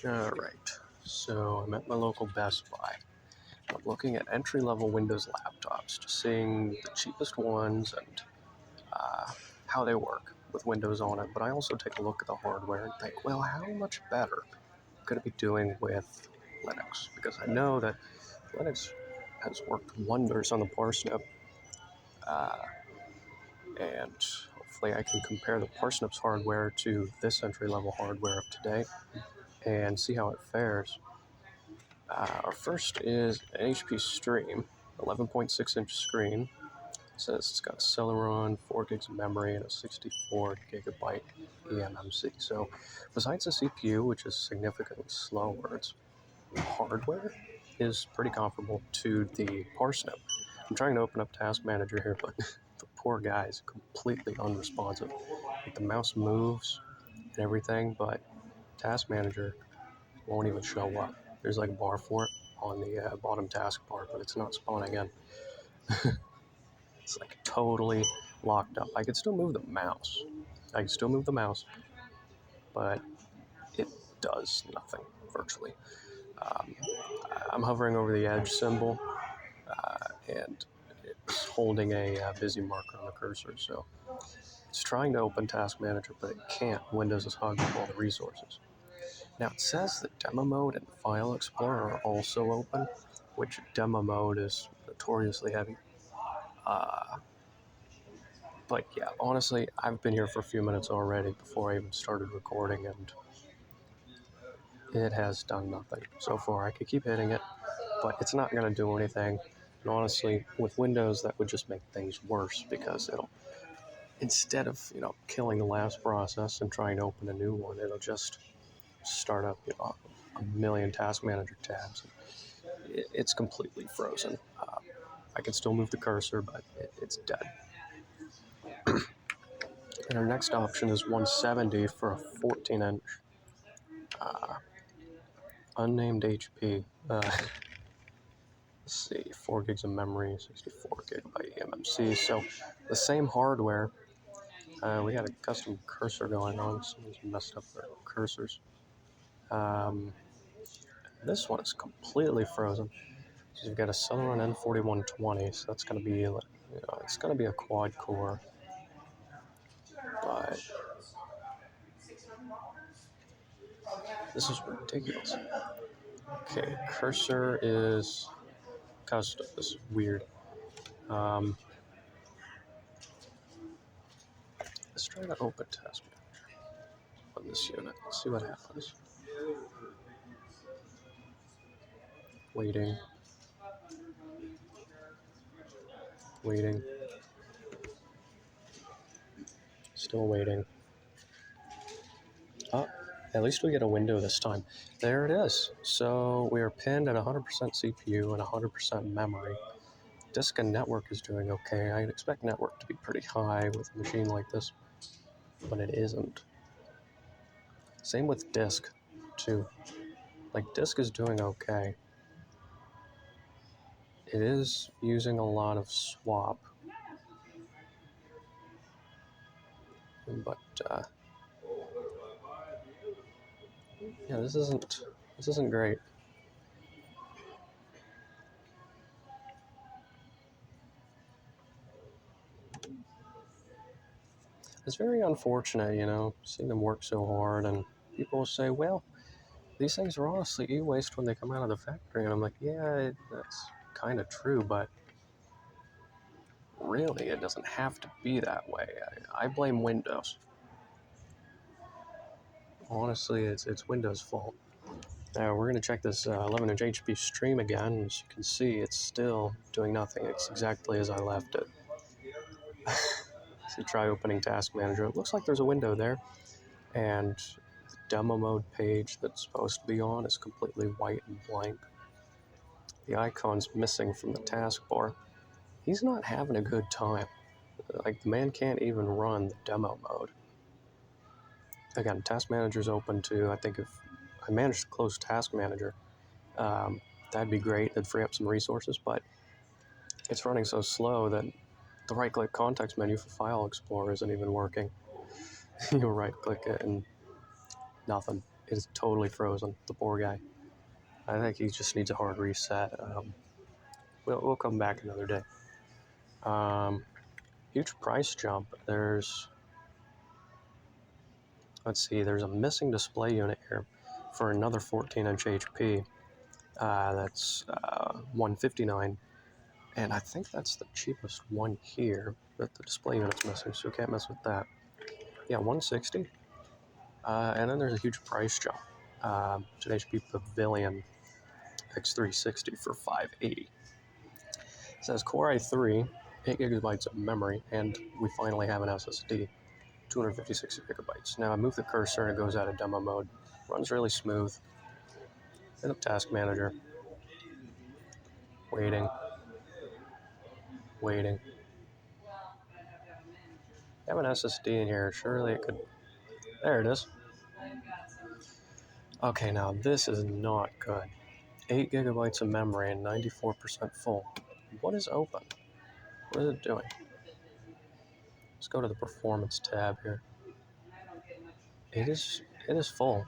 Alright, so I'm at my local Best Buy. I'm looking at entry-level Windows laptops, just seeing the cheapest ones and how they work with Windows on it. But I also take a look at the hardware and think, well, how much better could it be doing with Linux? Because I know that Linux has worked wonders on the Parsnip, and hopefully I can compare the Parsnip's hardware to this entry-level hardware of today and see how it fares. Our first is an HP Stream, 11.6-inch screen. It says it's got a Celeron, 4 gigs of memory, and a 64 gigabyte eMMC. So besides the CPU, which is significantly slower, its hardware is pretty comparable to the Parsnip. I'm trying to open up Task Manager here, but the poor guy is completely unresponsive. Like, the mouse moves and everything, but Task Manager won't even show up. There's like a bar for it on the bottom taskbar, but it's not spawning in. It's like totally locked up. I can still move the mouse. But it does nothing, virtually. I'm hovering over the edge symbol, and it's holding a busy marker on the cursor, so it's trying to open Task Manager, but it can't. Windows is hogging up all the resources. Now, it says that Demo Mode and File Explorer are also open, which Demo Mode is notoriously heavy. But yeah, honestly, I've been here for a few minutes already before I even started recording, and it has done nothing so far. I could keep hitting it, but it's not going to do anything. And honestly, with Windows, that would just make things worse, because it'll, instead of, killing the last process and trying to open a new one, it'll just start up, a million Task Manager tabs. It's completely frozen. I can still move the cursor, but it's dead. And our next option is 170 for a 14-inch unnamed HP. Let's see, 4 gigs of memory, 64 gigabyte eMMC. So the same hardware. We got a custom cursor going on. Someone's messed up their cursors. This one is completely frozen. So you've got a Celeron N4120, so that's going to be, it's going to be a quad core. But this is ridiculous. Okay, cursor is custom. This is weird. Let's try to open Task Manager on this unit. Let's see what happens. Waiting. Still waiting. Oh, at least we get a window this time. There it is. So we are pinned at 100% CPU and 100% memory. Disk and network is doing okay. I'd expect network to be pretty high with a machine like this, but it isn't. Same with disk, too. Like, disk is doing okay. It is using a lot of swap, but yeah, this isn't great. It's very unfortunate, seeing them work so hard, and people will say, well, these things are honestly e-waste when they come out of the factory, and I'm like, yeah, that's kind of true, but really, it doesn't have to be that way. I blame Windows. Honestly, it's Windows' fault. Now, we're going to check this 11-inch HP Stream again. As you can see, it's still doing nothing. It's exactly as I left it. So try opening Task Manager. It looks like there's a window there, and the demo mode page that's supposed to be on is completely white and blank. The icon's missing from the taskbar. He's not having a good time. Like, the man can't even run the demo mode. Again, Task Manager's open too. I think if I managed to close Task Manager, that'd be great. That'd free up some resources, but it's running so slow that the right-click context menu for File Explorer isn't even working. You'll right-click it and Nothing. It is totally frozen, the poor guy. I think he just needs a hard reset. We'll come back another day. Huge price jump. There's a missing display unit here for another 14-inch HP. That's $159, and I think that's the cheapest one here that the display unit's missing, so we can't mess with that. Yeah, $160. And then there's a huge price jump. It's an HP Pavilion X360 for $580. It says Core i3, 8 gigabytes of memory, and we finally have an SSD, 256 gigabytes. Now I move the cursor and it goes out of demo mode. Runs really smooth. Hit up Task Manager. Waiting. I have an SSD in here. Surely it could. There it is. Okay, now this is not good. 8 gigabytes of memory and 94% full. What is open? What is it doing? Let's go to the performance tab here. It is full,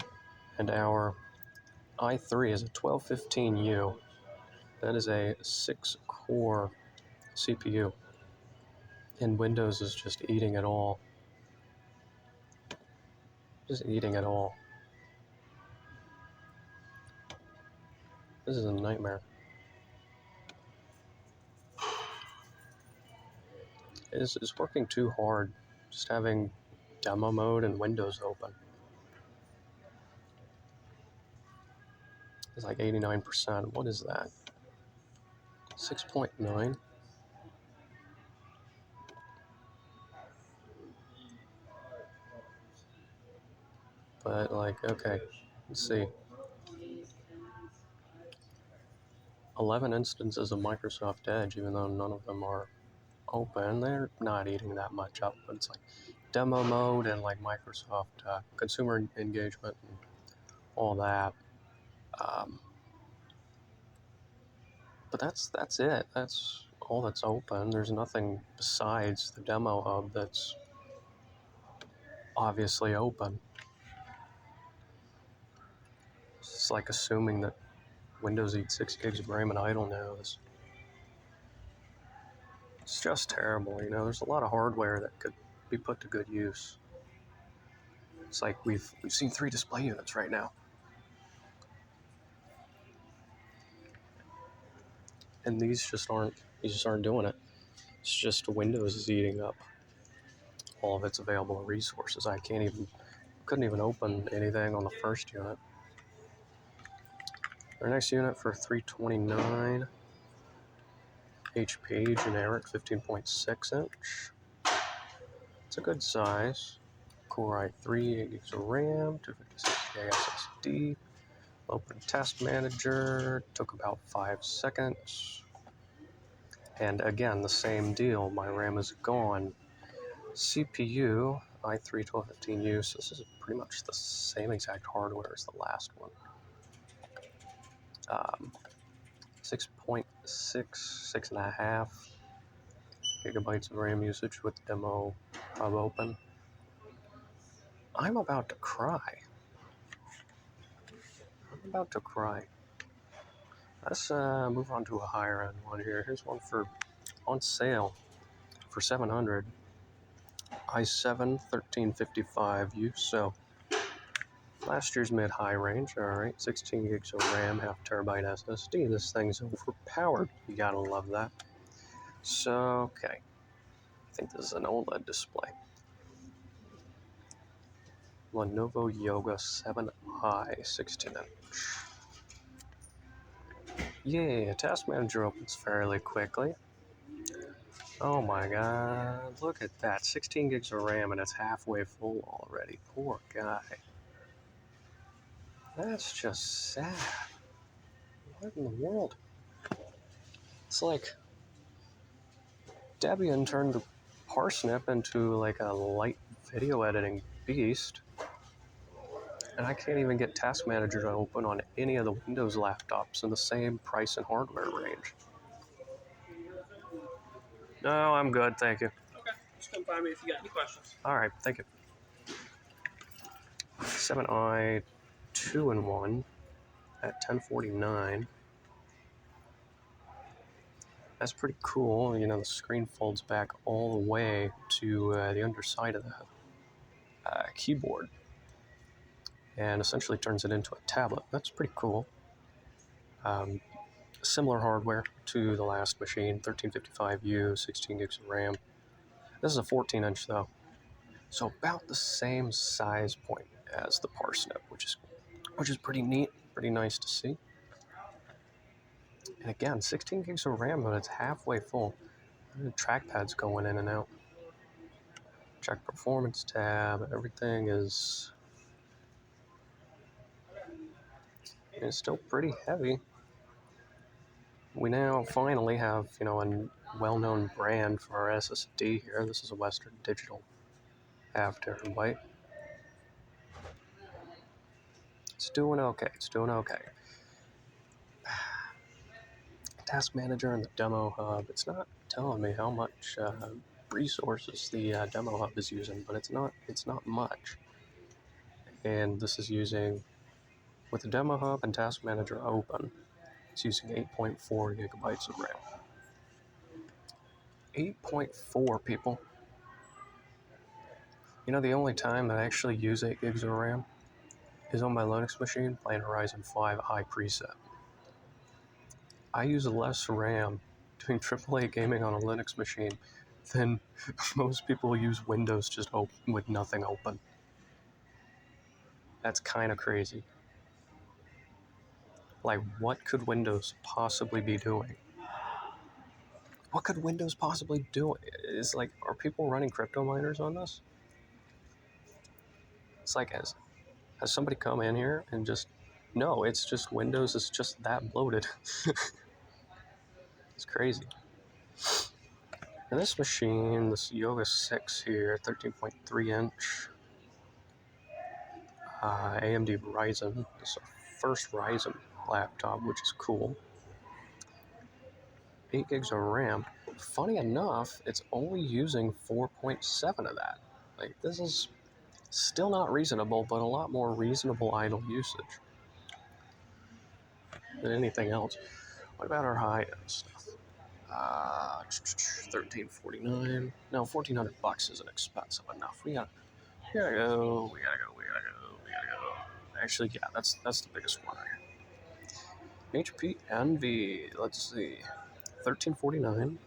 and our i3 is a 1215U. That is a 6-core CPU, and Windows is just eating it all. Just eating it all. This is a nightmare. It's working too hard, just having demo mode and Windows open. It's like 89%. What is that? 6.9? But like, okay, let's see. 11 instances of Microsoft Edge, even though none of them are open. They're not eating that much up, but it's like demo mode and like Microsoft consumer engagement and all that. But that's it. That's all that's open. There's nothing besides the demo hub that's obviously open. It's like assuming that Windows eats 6 gigs of RAM and idle now. It's just terrible, you know. There's a lot of hardware that could be put to good use. It's like we've seen 3 display units right now. And these just aren't doing it. It's just Windows is eating up all of its available resources. Couldn't even open anything on the first unit. Our next unit for 329 HP, generic, 15.6 inch. It's a good size. Core i3, 8 gigs of RAM, 256K SSD. Open Task Manager, took about 5 seconds. And again, the same deal, my RAM is gone. CPU, i3 1215U, so this is pretty much the same exact hardware as the last one. 6.6, 6.5 gigabytes of RAM usage with demo hub open. I'm about to cry. Let's move on to a higher end one here. Here's one on sale for $700. i7 1355U. So last year's mid-high range. All right, 16 gigs of RAM, half terabyte SSD. This thing's overpowered. You gotta love that. So okay, I think this is an OLED display. Lenovo Yoga 7i 16-inch. Yeah, Task Manager opens fairly quickly. Oh my god, look at that. 16 gigs of RAM and it's halfway full already. Poor guy. That's just sad. What in the world? It's like Debian turned the Parsnip into like a light video editing beast. And I can't even get Task Manager to open on any of the Windows laptops in the same price and hardware range. No, I'm good, thank you. Okay, just come find me if you got any questions. All right, thank you. 7i 2-in-1 at 1049. That's pretty cool. You know, the screen folds back all the way to the underside of the keyboard and essentially turns it into a tablet. That's pretty cool. Similar hardware to the last machine, 1355U, 16 gigs of RAM. This is a 14-inch though, so about the same size point as the Parsnip, which is pretty neat, pretty nice to see. And again, 16 gigs of RAM, but it's halfway full. The trackpad's going in and out. Check performance tab. Everything is still pretty heavy. We now finally have, you know, a well-known brand for our SSD here. This is a Western Digital half terabyte. It's doing okay. It's doing okay. Task Manager and the Demo Hub. It's not telling me how much resources the Demo Hub is using, but it's not much. And this is using, with the Demo Hub and Task Manager open, it's using 8.4 gigabytes of RAM. 8.4, people. You know, the only time that I actually use 8 gigs of RAM is on my Linux machine playing Horizon 5 high preset. I use less RAM doing AAA gaming on a Linux machine than most people use Windows just open with nothing open. That's kind of crazy. Like, what could Windows possibly be doing? What could Windows possibly do? It's like, are people running crypto miners on this? It's like, has somebody come in here and just, no, it's just Windows is just that bloated. It's crazy. And this machine, this Yoga 6 here, 13.3 inch, AMD Ryzen. This is our first Ryzen laptop, which is cool. 8 gigs of RAM. Funny enough, it's only using 4.7 of that. Like, this is still not reasonable, but a lot more reasonable idle usage than anything else. What about our high-end stuff? 1349. No, $1,400 isn't expensive enough. We gotta go. Actually, yeah, that's the biggest one. HP Envy. Let's see. 1349.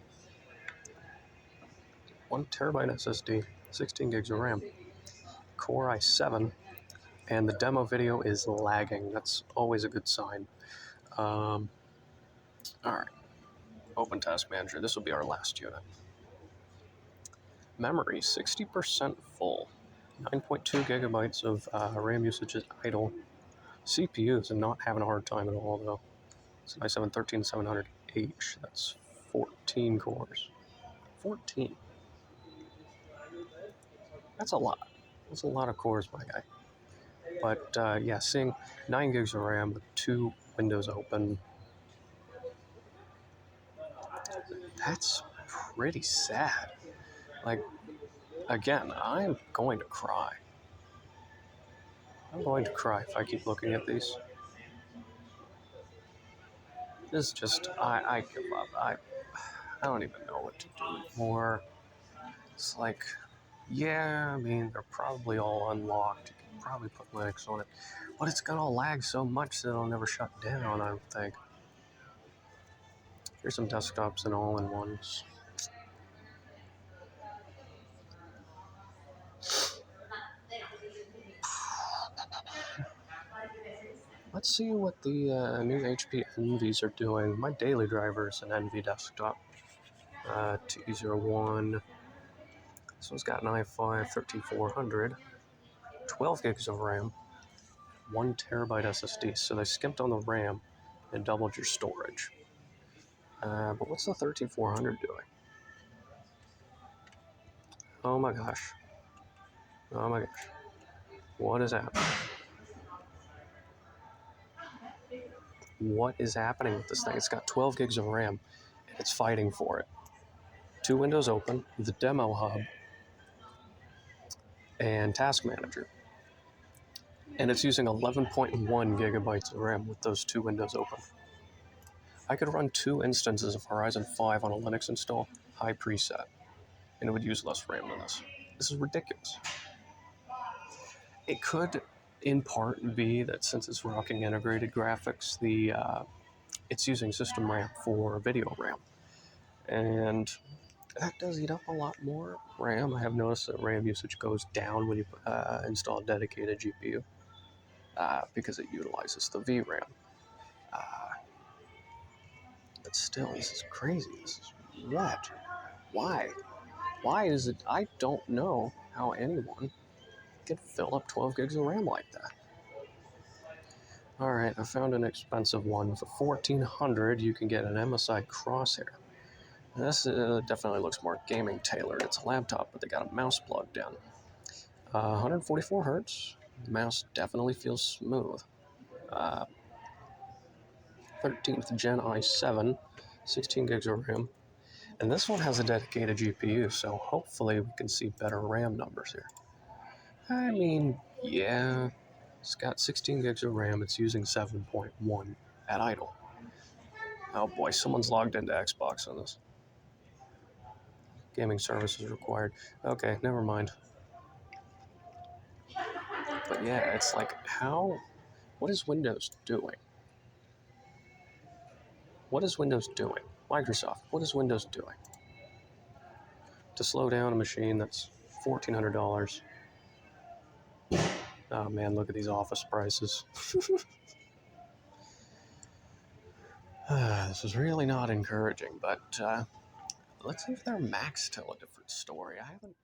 1 terabyte SSD. 16 gigs of RAM. Core i7. And the demo video is lagging. That's always a good sign. All right. Open Task Manager. This will be our last unit. Memory, 60% full. 9.2 gigabytes of RAM usage is idle. CPUs are not having a hard time at all, though. It's an i7 13700H. That's 14 cores. 14. That's a lot. That's a lot of cores, my guy. But yeah, seeing 9 gigs of RAM with 2 windows open, that's pretty sad. Like, again, I'm going to cry. I'm going to cry if I keep looking at these. This is just, I give up. I don't even know what to do anymore. It's like, yeah, I mean, they're probably all unlocked. You can probably put Linux on it. But it's going to lag so much that it'll never shut down, I don't think. Here's some desktops and all-in-ones. Let's see what the new HP Envies are doing. My daily driver is an Envy desktop. T01. This one's got an i5 13400. 12 gigs of RAM. 1 terabyte SSD. So they skimped on the RAM and doubled your storage. But what's the 13400 doing? Oh my gosh. Oh my gosh. What is happening? What is happening with this thing? It's got 12 gigs of RAM, and it's fighting for it. 2 windows open, the Demo Hub, and Task Manager. And it's using 11.1 gigabytes of RAM with those two windows open. I could run 2 instances of Horizon 5 on a Linux install, high preset, and it would use less RAM than this. This is ridiculous. It could, in part, be that since it's rocking integrated graphics, it's using system RAM for video RAM. And that does eat up a lot more RAM. I have noticed that RAM usage goes down when you install a dedicated GPU because it utilizes the VRAM. But still, this is crazy. This is what? Why? Why is it? I don't know how anyone could fill up 12 gigs of RAM like that. All right, I found an expensive one. For $1,400, you can get an MSI Crosshair. This definitely looks more gaming tailored. It's a laptop, but they got a mouse plugged in. 144 hertz. The mouse definitely feels smooth. 13th Gen i7, 16 gigs of RAM. And this one has a dedicated GPU, so hopefully we can see better RAM numbers here. I mean, yeah, it's got 16 gigs of RAM. It's using 7.1 at idle. Oh boy, someone's logged into Xbox on this. Gaming services required. Okay, never mind. But yeah, it's like, what is Windows doing? What is Windows doing? Microsoft, what is Windows doing? To slow down a machine that's $1,400. Oh man, look at these Office prices. This is really not encouraging, but let's see if their Macs tell a different story. I haven't